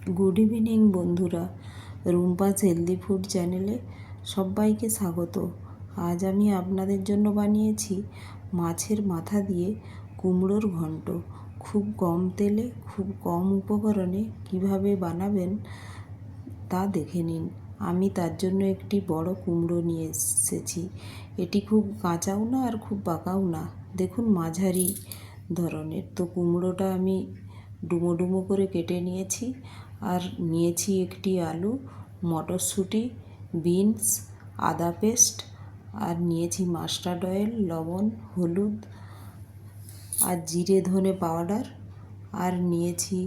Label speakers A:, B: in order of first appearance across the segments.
A: Good evening বন্ধুরা, Rumpa's healthy food চ্যানেলে সবাইকে স্বাগত। আজ আমি আপনাদের জন্য বানিয়েছি মাছের মাথা দিয়ে কুমড়োর ঘন্ট। খুব কম তেলে, খুব কম উপকরণে কিভাবে বানাবেন তা দেখে নিন। আমি তার জন্য একটি বড় কুমড়ো নিয়ে এসেছি। এটি খুব কাঁচাও না আর খুব পাকাও না, দেখুন মাঝারি ধরনের। তো কুমড়োটা আমি ডুমো ডুমো করে কেটে নিয়েছি। আর নিয়েছি একটি আলু, মটরশুঁটি, বিনস, আদা পেস্ট, আর নিয়েছি মাস্টার্ড অয়েল, লবণ, হলুদ আর জিরে ধনে পাউডার, আর নিয়েছি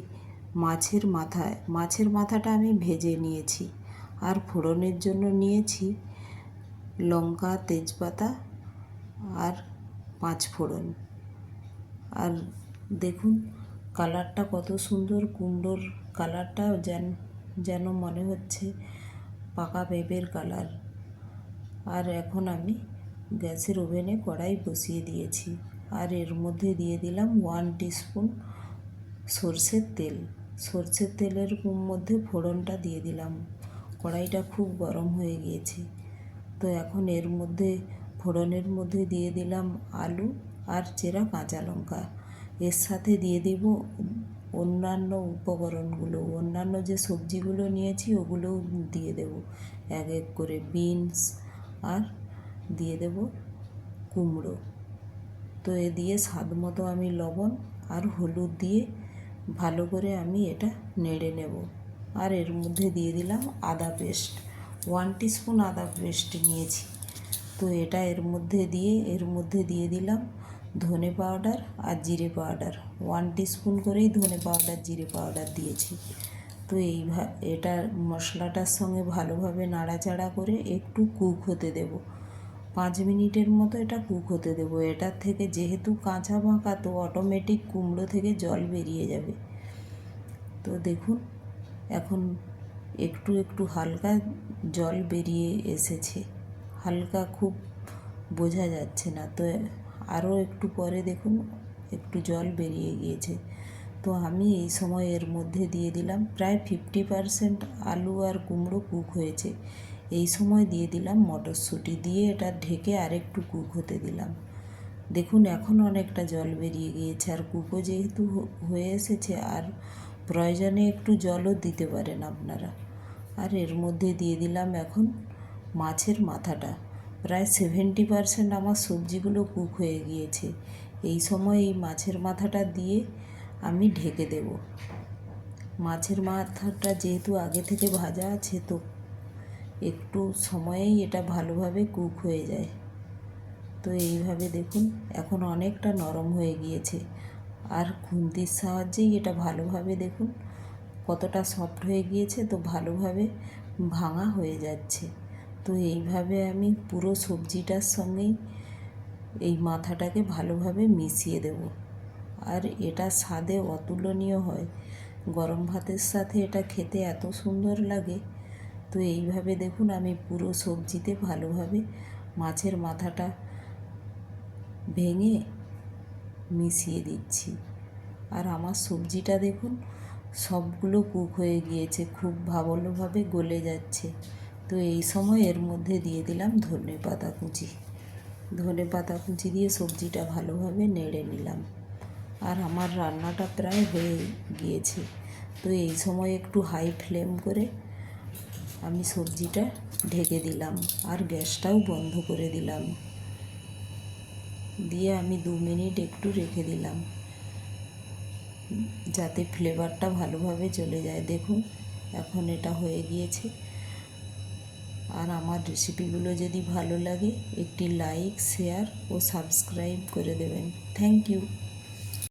A: মাছের মাথাটা আমি ভেজে নিয়েছি। আর ফোড়নের জন্য নিয়েছি লঙ্কা, তেজপাতা আর 5 ফোড়ন। আর দেখুন কালারটা কত সুন্দর, কুমড়োর কালারটা যেন মনে হচ্ছে পাকা পেঁপের কালার। আর এখন আমি গ্যাসের ওভেনে কড়াই বসিয়ে দিয়েছি। আর এর মধ্যে দিয়ে দিলাম 1 টিস্পুন সর্ষের তেল। সর্ষের তেলের মধ্যে ফোড়নটা দিয়ে দিলাম। কড়াইটা খুব গরম হয়ে গিয়েছে। তো এখন এর মধ্যে ফোড়নের মধ্যে দিয়ে দিলাম আলু আর চেরা কাঁচা লঙ্কা। এর সাথে দিয়ে দেব অন্যান্য উপকরণগুলো, অন্যান্য যে সবজিগুলো নিয়েছি ওগুলোও দিয়ে দেব এক এক করে। বিনস আর দিয়ে দেব কুমড়ো। তো এ দিয়ে স্বাদ মতো আমি লবণ আর হলুদ দিয়ে ভালো করে আমি এটা নেড়ে নেব। আর এর মধ্যে দিয়ে দিলাম আদা পেস্ট, 1 টিস্পুন আদা পেস্ট নিয়েছি। তো এটা এর মধ্যে দিয়ে দিলাম ধনে পাউডার আর জিরে পাউডার। 1 টিস্পুন করেই ধনে পাউডার, জিরে পাউডার দিয়েছি। তো এটা মশলাটার সঙ্গে ভালোভাবে নাড়াচাড়া করে একটু কুক হতে দেব। 5 মিনিটের মতো এটা কুক হতে দেবো। এটার থেকে যেহেতু কাঁচা পাকা, তো অটোমেটিক কুমড়ো থেকে জল বেরিয়ে যাবে। তো দেখুন এখন একটু একটু হালকা জল বেরিয়ে এসেছে, হালকা, খুব বোঝা যাচ্ছে না। তো আরও একটু পরে দেখুন একটু জল বেরিয়ে গিয়েছে। তো আমি এই সময় এর মধ্যে দিয়ে দিলাম প্রায় 50% আলু আর কুমড়ো কুক হয়েছে। এই সময় দিয়ে দিলাম মটরশুঁটি, দিয়ে এটা ঢেকে আরেকটু কুক হতে দিলাম। দেখুন এখন অনেকটা জল বেরিয়ে গিয়েছে। আর কুকও যেহেতু হয়ে এসেছে, আর প্রয়োজনে একটু জলও দিতে পারেন আপনারা। আর এর মধ্যে দিয়ে দিলাম এখন মাছের মাথাটা। প্রায় 70% আমার সবজিগুলো কুক হয়ে গিয়েছে। এই সময় এই মাছের মাথাটা দিয়ে আমি ঢেকে দেব। মাছের মাথাটা যেহেতু আগে থেকে ভাজা আছে, তো একটু সময়েই এটা ভালোভাবে কুক হয়ে যায়। তো এইভাবে দেখুন এখন অনেকটা নরম হয়ে গিয়েছে। আর খুন্তির সাহায্যেই এটা ভালোভাবে দেখুন কতটা সফট হয়ে গিয়েছে, তো ভালোভাবে ভাঙা হয়ে যাচ্ছে। তো এইভাবে আমি পুরো সবজিটার সঙ্গেই এই মাথাটাকে ভালোভাবে মিশিয়ে দেব। আর এটা স্বাদে অতুলনীয় হয়, গরম ভাতের সাথে এটা খেতে এত সুন্দর লাগে। তো এইভাবে দেখুন আমি পুরো সবজিতে ভালোভাবে মাছের মাথাটা ভেঙে মিশিয়ে দিচ্ছি। আর আমার সবজিটা দেখুন সবগুলো কুক হয়ে গিয়েছে, খুব ভালোভাবে গলে যাচ্ছে। তো এই সময় এর মধ্যে দিয়ে দিলাম ধনে পাতা কুচি। ধনে পাতা কুচি দিয়ে সবজিটা ভালোভাবে নেড়ে নিলাম। আর আমার রান্নাটা প্রায় হয়ে গিয়েছে। তো এই সময় একটু হাই ফ্লেম করে আমি সবজিটা ঢেকে দিলাম আর গ্যাসটাও বন্ধ করে দিলাম। দিয়ে আমি 2 মিনিট একটু রেখে দিলাম যাতে ফ্লেভারটা ভালোভাবে চলে যায়। দেখুন এখন এটা হয়ে গিয়েছে। আর আমার রেসিপিগুলো যদি ভালো লাগে একটি লাইক, শেয়ার ও সাবস্ক্রাইব করে দেবেন। Thank you.